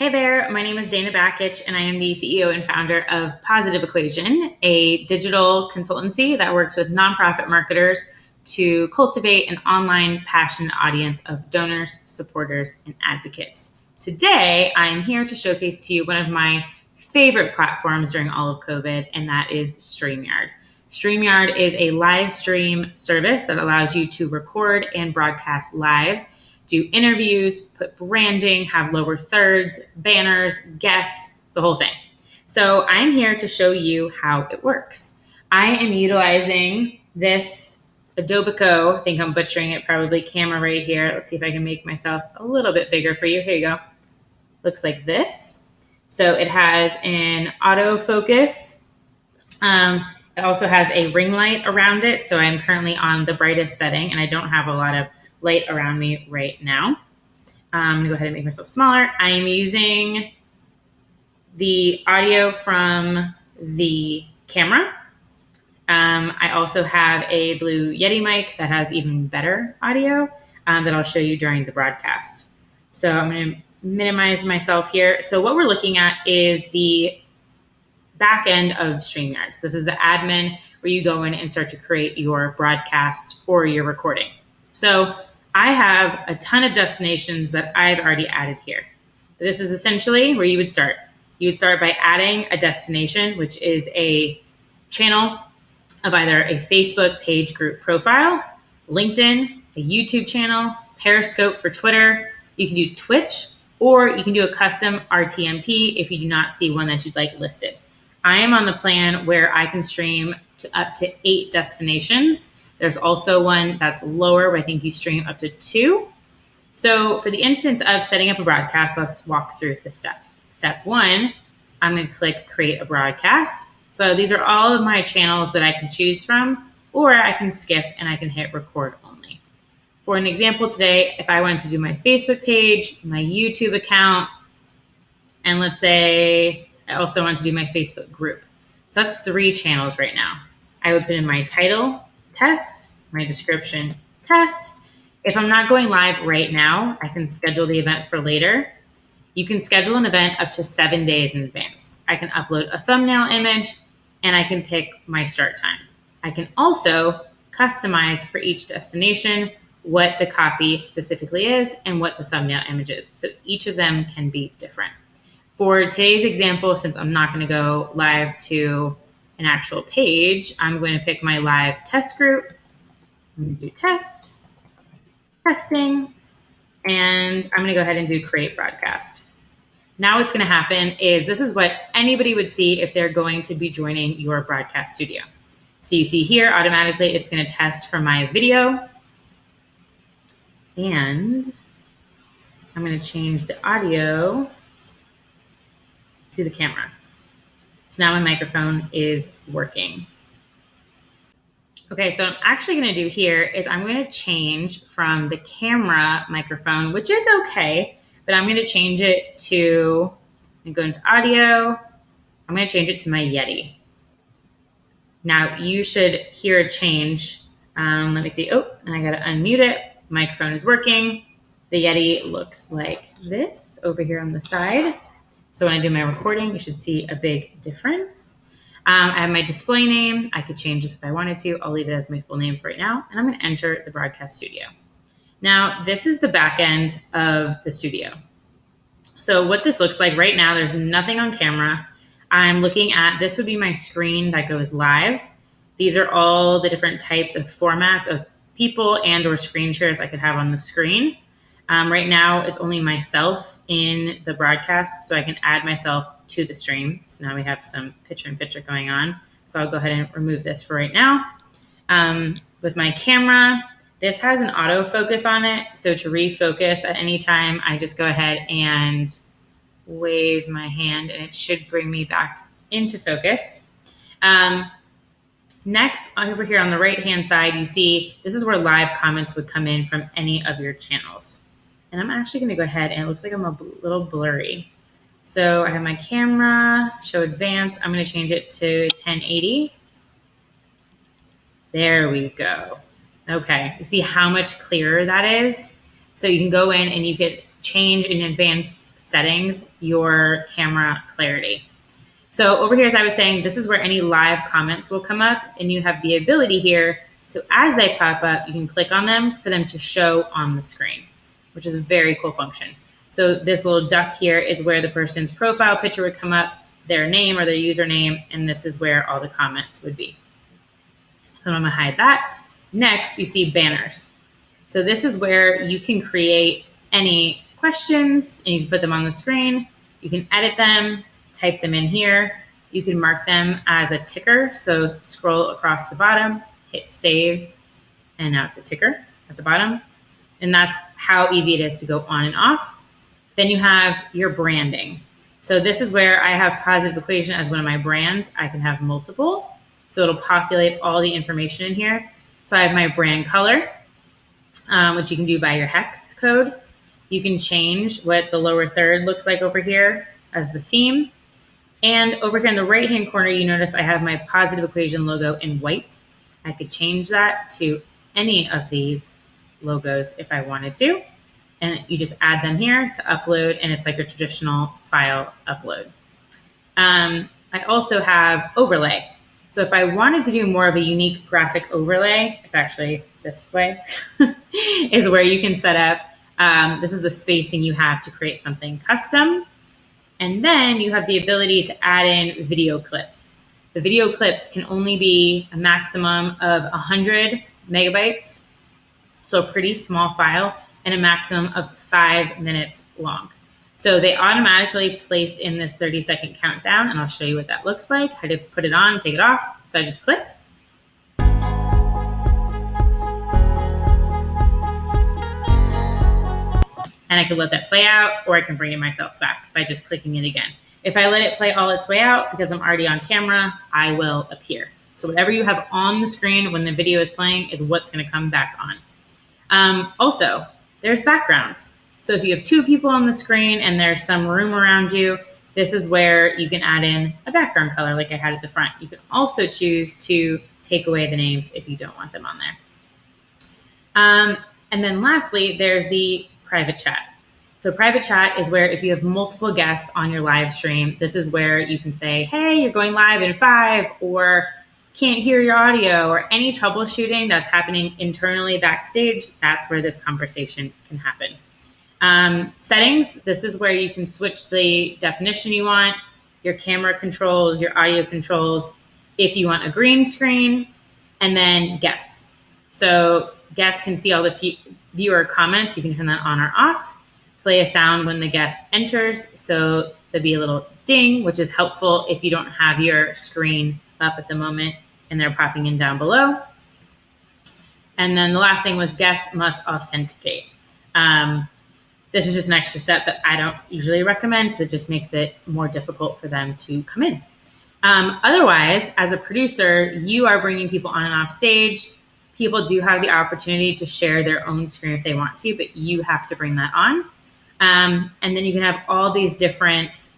Hey there, my name is Dana Bakich, and I am the CEO and founder of Positive Equation, a digital consultancy that works with nonprofit marketers to cultivate an online passionate audience of donors, supporters, and advocates. Today, I'm here to showcase to you one of my favorite platforms during all of COVID, and that is StreamYard. StreamYard is a live stream service that allows you to record and broadcast live, do interviews, put branding, have lower thirds, banners, guests, the whole thing. So I'm here to show you how it works. I am utilizing this Adobeco, I think I'm butchering it probably, camera right here. Let's see if I can make myself a little bit bigger for you. Here you go. Looks like this. So it has an autofocus. It also has a ring light around it. So I'm currently on the brightest setting and I don't have a lot of light around me right now. I'm gonna go ahead and make myself smaller. I am using the audio from the camera. I also have a Blue Yeti mic that has even better audio that I'll show you during the broadcast. So I'm gonna minimize myself here. So what we're looking at is the back end of StreamYard. This is the admin where you go in and start to create your broadcast or your recording. So I have a ton of destinations that I've already added here. This is essentially where you would start. You would start by adding a destination, which is a channel of either a Facebook page group profile, LinkedIn, a YouTube channel, Periscope for Twitter. You can do Twitch, or you can do a custom RTMP if you do not see one that you'd like listed. I am on the plan where I can stream to up to 8 destinations. There's also one that's lower where I think you stream up to 2. So for the instance of setting up a broadcast, let's walk through the steps. Step 1, I'm going to click create a broadcast. So these are all of my channels that I can choose from, or I can skip and I can hit record only. For an example today, if I wanted to do my Facebook page, my YouTube account, and let's say I also want to do my Facebook group. So that's 3 channels right now. I would put in my title, test, my description, test. If I'm not going live right now, I can schedule the event for later. You can schedule an event up to 7 days in advance. I can upload a thumbnail image and I can pick my start time. I can also customize for each destination what the copy specifically is and what the thumbnail image is. So each of them can be different. For today's example, since I'm not going to go live to an actual page, I'm going to pick my live test group. I'm going to do testing, and I'm going to go ahead and do create broadcast. Now what's going to happen is this is what anybody would see if they're going to be joining your broadcast studio. So you see here, automatically, it's going to test for my video, and I'm going to change the audio to the camera. So now my microphone is working. Okay, so what I'm actually going to do here is I'm going to change from the camera microphone, which is okay, but I'm going to change it to, go into audio, I'm going to change it to my Yeti. Now you should hear a change. Let me see. Oh, and I got to unmute it. Microphone is working. The Yeti looks like this over here on the side. So when I do my recording, you should see a big difference. I have my display name. I could change this if I wanted to. I'll leave it as my full name for right now. And I'm going to enter the broadcast studio. Now, this is the back end of the studio. So what this looks like right now, there's nothing on camera. I'm looking at, this would be my screen that goes live. These are all the different types of formats of people and or screen shares I could have on the screen. Right now, it's only myself in the broadcast, so I can add myself to the stream. So now we have some picture-in-picture going on. So I'll go ahead and remove this for right now. With my camera, this has an autofocus on it. So to refocus at any time, I just go ahead and wave my hand, and it should bring me back into focus. Next, over here on the right-hand side, you see this is where live comments would come in from any of your channels. And I'm actually going to go ahead, and it looks like I'm a little blurry. So I have my camera, show advanced. I'm going to change it to 1080. There we go. Okay, you see how much clearer that is? So you can go in and you could change in advanced settings your camera clarity. So over here, as I was saying, this is where any live comments will come up, and you have the ability here to, as they pop up, you can click on them for them to show on the screen, which is a very cool function. So this little duck here is where the person's profile picture would come up, their name or their username, and this is where all the comments would be. So I'm gonna hide that. Next, you see banners. So this is where you can create any questions and you can put them on the screen. You can edit them, type them in here. You can mark them as a ticker. So scroll across the bottom, hit save, and now it's a ticker at the bottom. And that's how easy it is to go on and off. Then you have your branding. So this is where I have Positive Equation as one of my brands. I can have multiple. So it'll populate all the information in here. So I have my brand color, which you can do by your hex code. You can change what the lower third looks like over here as the theme. And over here in the right-hand corner, you notice I have my Positive Equation logo in white. I could change that to any of these logos if I wanted to. And you just add them here to upload, and it's like a traditional file upload. I also have overlay. So if I wanted to do more of a unique graphic overlay, it's actually this way, is where you can set up, this is the spacing you have to create something custom. And then you have the ability to add in video clips. The video clips can only be a maximum of 100 megabytes, so a pretty small file, and a maximum of 5 minutes long. So they automatically placed in this 30-second countdown, and I'll show you what that looks like, how to put it on, take it off. So I just click. And I can let that play out, or I can bring it myself back by just clicking it again. If I let it play all its way out, because I'm already on camera, I will appear. So whatever you have on the screen when the video is playing is what's gonna come back on. Also, there's backgrounds. So if you have two people on the screen and there's some room around you, this is where you can add in a background color like I had at the front. You can also choose to take away the names if you don't want them on there. And then lastly, there's the private chat. So private chat is where if you have multiple guests on your live stream, this is where you can say, hey, you're going live in 5, or can't hear your audio, or any troubleshooting that's happening internally backstage. That's where this conversation can happen. Settings, this is where you can switch the definition you want, your camera controls, your audio controls, if you want a green screen, and then guests. So guests can see all the viewer comments. You can turn that on or off. Play a sound when the guest enters. So there'll be a little ding, which is helpful if you don't have your screen up at the moment and they're popping in down below. And then the last thing was guests must authenticate. This is just an extra step that I don't usually recommend because it just makes it more difficult for them to come in. Otherwise, as a producer, you are bringing people on and off stage. People do have the opportunity to share their own screen if they want to, but you have to bring that on. And then you can have all these different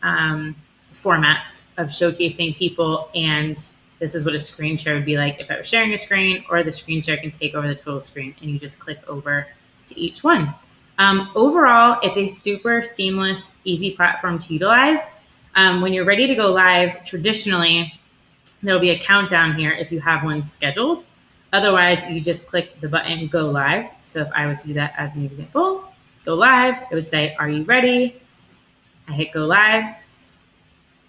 formats of showcasing people, and this is what a screen share would be like if I was sharing a screen, or the screen share can take over the total screen, and you just click over to each one. Overall, it's a super seamless, easy platform to utilize. When you're ready to go live, traditionally, there'll be a countdown here if you have one scheduled. Otherwise, you just click the button Go Live. So if I was to do that as an example, Go Live, it would say, are you ready? I hit Go Live.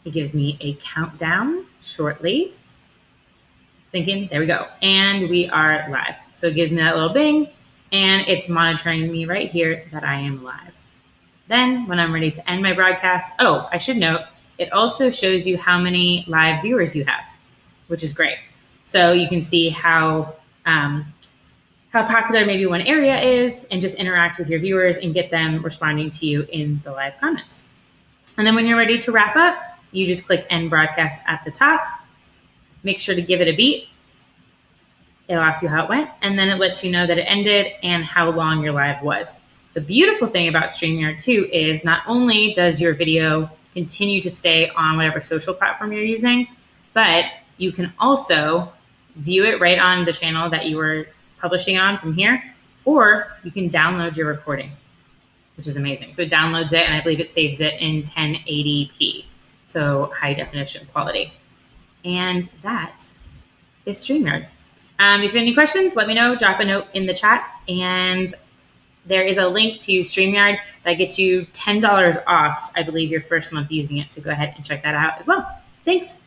It gives me a countdown shortly. Syncing, there we go. And we are live. So it gives me that little bing, and it's monitoring me right here that I am live. Then when I'm ready to end my broadcast, oh, I should note, it also shows you how many live viewers you have, which is great. So you can see how popular maybe one area is, and just interact with your viewers and get them responding to you in the live comments. And then when you're ready to wrap up, you just click End Broadcast at the top. Make sure to give it a beat. It'll ask you how it went, and then it lets you know that it ended and how long your live was. The beautiful thing about StreamYard too is not only does your video continue to stay on whatever social platform you're using, but you can also view it right on the channel that you were publishing on from here, or you can download your recording. which is amazing. So it downloads it, and I believe it saves it in 1080p. So high definition quality. And that is StreamYard. If you have any questions, let me know. Drop a note in the chat. And there is a link to StreamYard that gets you $10 off, I believe, your first month using it. So go ahead and check that out as well. Thanks.